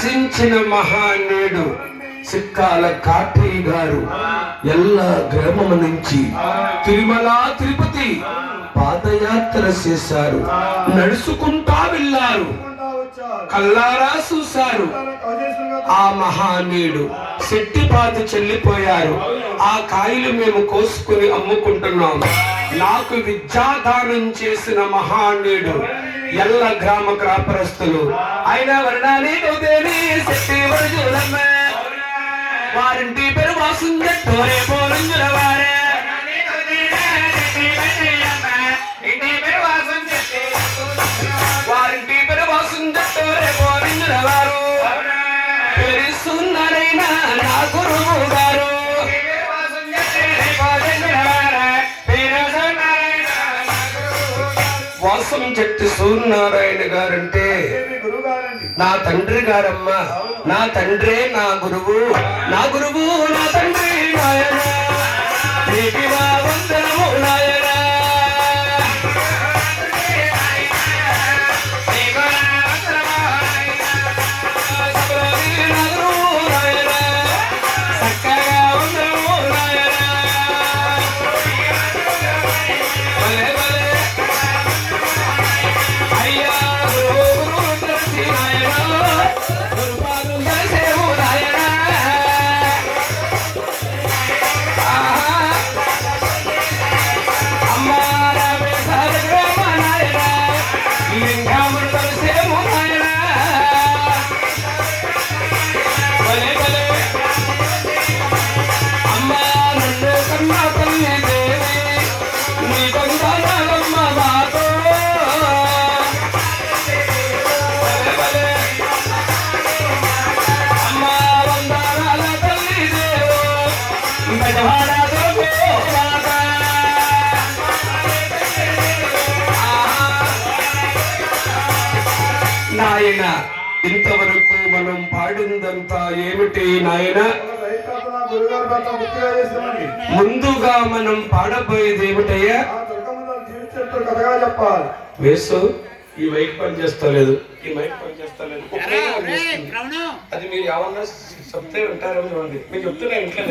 దర్శించిన మహానీయుడు సిక్కాల కాటయ్య గారు ఎల్ల గ్రామం నుంచి తిరుమల తిరుపతి పాదయాత్ర చేశారు. నడుచుకుంటా వెళ్ళారు, కల్లారా చూశారు. ఆ మహానీయుడు శెట్టిపాతి చెల్లిపోయారు. ఆ కాయలు మేము కోసుకుని అమ్ముకుంటున్నాం. నాకు విద్యాదానం చేసిన మహానీయుడు ఎల్ల గ్రామ గ్రాపరస్తులు ఆయన వర్ణాలి శెట్టి వరజులమ్మ వారింటి పేరు వాసుందట్టోరే పోరంజుల వారే వారింటి పేరు వాసుందట్టోరే పోరంజుల వారు పెరుసున్నారైనా నా గురువు గారు వాసం చెట్టు సూర్యనారాయణ గారంటే నా తండ్రి గారమ్మ. నా తండ్రే నా గురువు, నా గురువు నా తండ్రి నాయన. నీకు నా వందనము నాయన. నాయన ఇంతవరకు మనం పాడిందంతా ఏమిటి నాయన? ముందుగా మనం పాడబోయేది ఏమిటయ్యా? వేసు ఈ మైక్ పని చేస్తలేదు, ఈ మైక్ పని చేస్తలేదు. అది మీరు ఏమన్నా చెప్తే వింటారో చూడండి. మీరు చెప్తున్నా ఇంట్లో